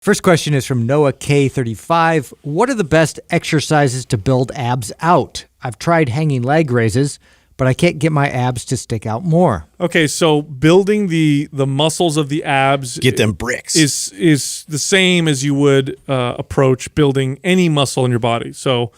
First question is from Noah K35. What are the best exercises to build abs out? I've tried hanging leg raises, but I can't get my abs to stick out more. Okay, so building the muscles of the abs, get them bricks, is the same as you would approach building any muscle in your body. So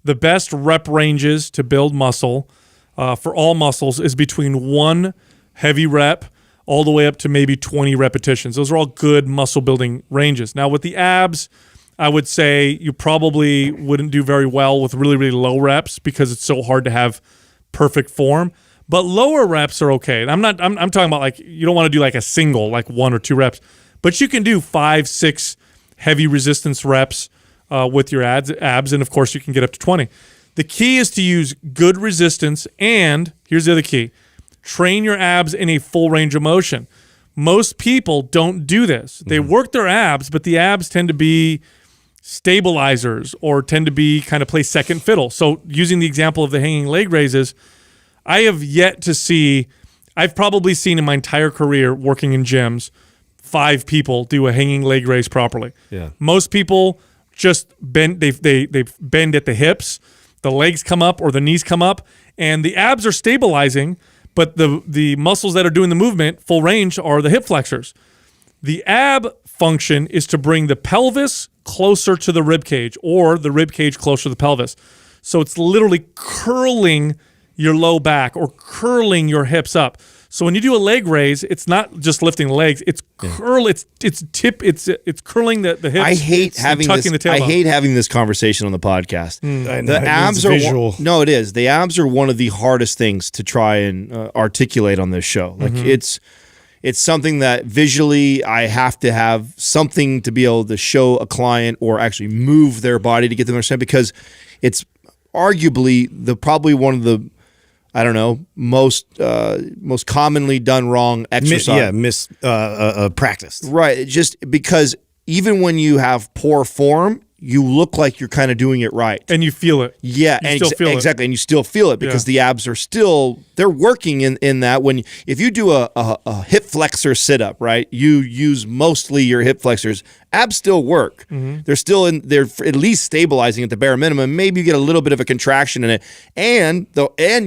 the best rep ranges to build muscle for all muscles is between 1 heavy rep all the way up to maybe 20 repetitions. Those are all good muscle building ranges. Now with the abs, I would say you probably wouldn't do very well with really, really low reps because it's so hard to have perfect form. But lower reps are okay. I'm talking about like you don't want to do like a single, like 1 or 2 reps, but you can do 5, 6 heavy resistance reps with your abs, and of course you can get up to 20. The key is to use good resistance, and here's the other key. Train your abs in a full range of motion. Most people don't do this. They work their abs, but the abs tend to be stabilizers or tend to be kind of play second fiddle. So using the example of the hanging leg raises, I have yet to see, I've probably seen in my entire career working in gyms, 5 people do a hanging leg raise properly. Yeah. Most people just bend, they bend at the hips, the legs come up or the knees come up, and the abs are stabilizing, but the muscles that are doing the movement, full range, are the hip flexors. The ab function is to bring the pelvis closer to the rib cage or the rib cage closer to the pelvis. So it's literally curling your low back or curling your hips up. So when you do a leg raise, it's not just lifting the legs; it's curling the hips. I hate having this. The tail I bone. hate having this conversation on the podcast. The abs are visual. No, it is. The abs are one of the hardest things to try and articulate on this show. Like it's something that visually I have to have something to be able to show a client or actually move their body to get them to understand, because it's arguably probably one of the, I don't know, most commonly done wrong exercise. Practiced. Right. Just because even when you have poor form, you look like you're kind of doing it right. And you feel it. Yeah, you still feel exactly. And you still feel it because the abs are still, they're working in that. If you do a hip flexor sit-up, right, you use mostly your hip flexors, abs still work. They're still they're at least stabilizing at the bare minimum. Maybe you get a little bit of a contraction in it, and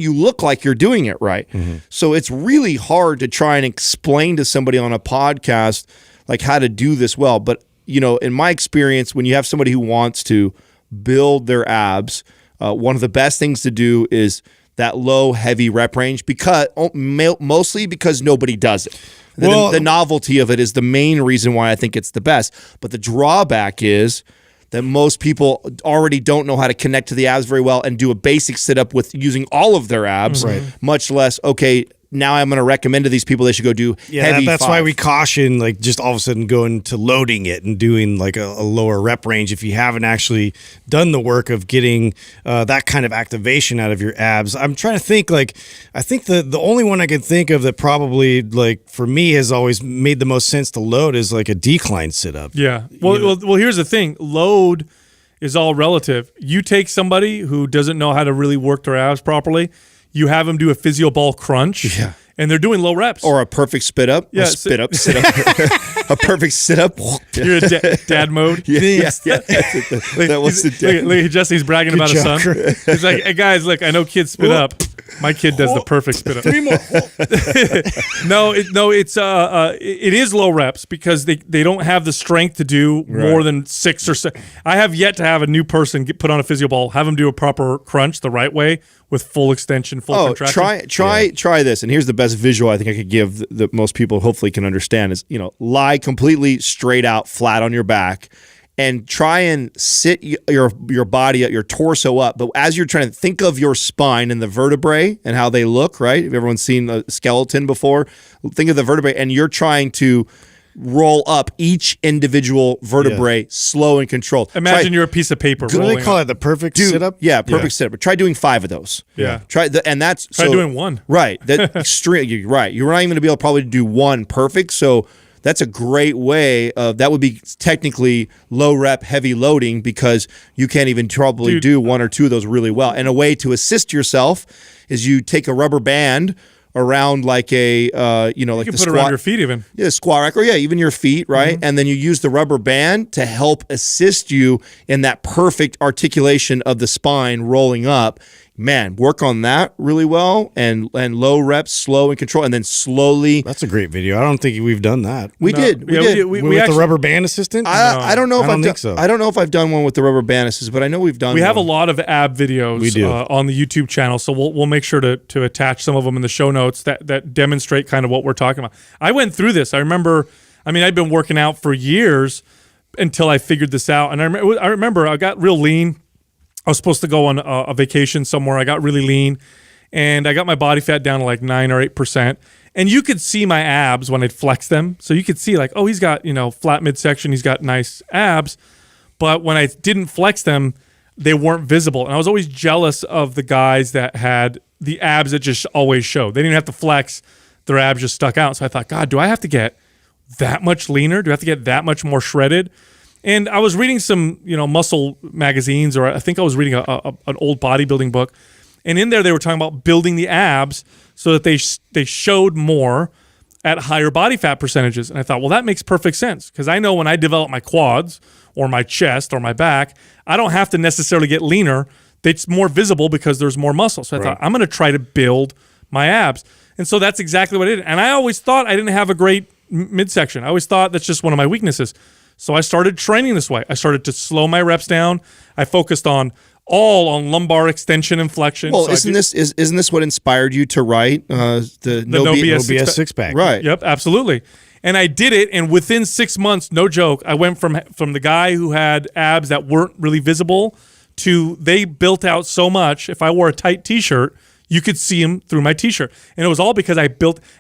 you look like you're doing it right. So it's really hard to try and explain to somebody on a podcast like how to do this well. But you know, in my experience, when you have somebody who wants to build their abs, one of the best things to do is that low, heavy rep range, mostly because nobody does it. Well, the novelty of it is the main reason why I think it's the best. But the drawback is that most people already don't know how to connect to the abs very well and do a basic sit-up with using all of their abs, much less, okay, now I'm going to recommend to these people they should go do heavy that's 5. why we caution like just all of a sudden going to loading it and doing like a lower rep range if you haven't actually done the work of getting that kind of activation out of your abs. I'm trying to think, like, I think the only one I can think of that probably, like, for me has always made the most sense to load is like a decline sit-up. Yeah. Well, here's the thing. Load is all relative. You take somebody who doesn't know how to really work their abs properly, you have them do a physio ball crunch, and they're doing low reps. Or a perfect spit up. Yeah, sit up. A perfect sit up. You're in dad mode. That was the dad. Look, Jesse's bragging about his son. He's like, hey, guys, look, I know kids spit up. My kid does the perfect spit up. 3 more. It is low reps because they don't have the strength to do more than 6 or 7. I have yet to have a new person put on a physio ball, have them do a proper crunch the right way with full extension, full contraction. Try this, and here's the best visual I think I could give that most people hopefully can understand is, you know, lie completely straight out, flat on your back, and try and sit your body, your torso up. But as you're trying to think of your spine and the vertebrae and how they look, right? If everyone's seen a skeleton before, think of the vertebrae, and you're trying to roll up each individual vertebrae, slow and controlled. Imagine you're a piece of paper. Do they call it the perfect sit-up? Yeah, perfect sit-up. But try doing 5 of those. Yeah. Try doing 1. Right. That extreme. You're right. You're not even going to be able to probably do 1 perfect. So that's a great way of, that would be technically low rep, heavy loading, because you can't even probably do 1 or 2 of those really well. And a way to assist yourself is you take a rubber band around like a like You the can put it squat around your feet even. Yeah, squat rack, or even your feet, right? And then you use the rubber band to help assist you in that perfect articulation of the spine rolling up. Man, work on that really well, and low reps, slow and control, and then slowly. That's a great video. I don't think we've done that. We did. With the rubber band assistant? I don't know if I think so. I don't know if I've done one with the rubber band assist, but I know we've done. We have a one. lot of ab videos We do. On the YouTube channel, so we'll make sure to attach some of them in the show notes that demonstrate kind of what we're talking about. I went through this. I remember. I mean, I'd been working out for years until I figured this out, and I remember I got real lean. I was supposed to go on a vacation somewhere. I got really lean, and I got my body fat down to like 9 or 8%. And you could see my abs when I'd flex them. So you could see like, oh, he's got, flat midsection. He's got nice abs. But when I didn't flex them, they weren't visible. And I was always jealous of the guys that had the abs that just always showed. They didn't have to flex. Their abs just stuck out. So I thought, God, do I have to get that much leaner? Do I have to get that much more shredded? And I was reading some, muscle magazines, or I think I was reading an old bodybuilding book, and in there they were talking about building the abs so that they showed more at higher body fat percentages. And I thought, well, that makes perfect sense, because I know when I develop my quads or my chest or my back, I don't have to necessarily get leaner. It's more visible because there's more muscle. So I thought, I'm going to try to build my abs. And so that's exactly what I did. And I always thought I didn't have a great midsection. I always thought that's just one of my weaknesses. So I started training this way. I started to slow my reps down. I focused on lumbar extension and flexion. Well, so isn't this what inspired you to write the No BS six pack? Right. Yep, absolutely. And I did it, and within 6 months, no joke, I went from the guy who had abs that weren't really visible to they built out so much. If I wore a tight T-shirt, you could see them through my T-shirt. And it was all because I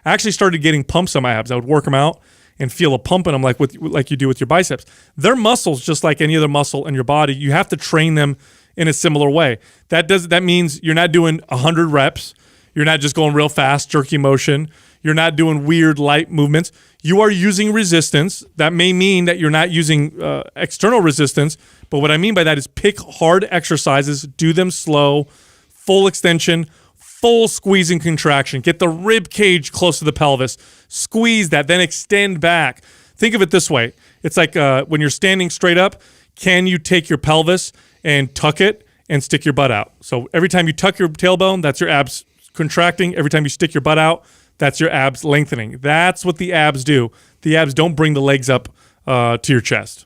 actually started getting pumps on my abs. I would work them out and feel a pump in them like you do with your biceps. They're muscles just like any other muscle in your body. You have to train them in a similar way. That means you're not doing 100 reps. You're not just going real fast, jerky motion. You're not doing weird light movements. You are using resistance. That may mean that you're not using external resistance, but what I mean by that is pick hard exercises, do them slow, full extension, full squeeze and contraction. Get the rib cage close to the pelvis. Squeeze that, then extend back. Think of it this way. It's like when you're standing straight up, can you take your pelvis and tuck it and stick your butt out? So every time you tuck your tailbone, that's your abs contracting. Every time you stick your butt out, that's your abs lengthening. That's what the abs do. The abs don't bring the legs up to your chest.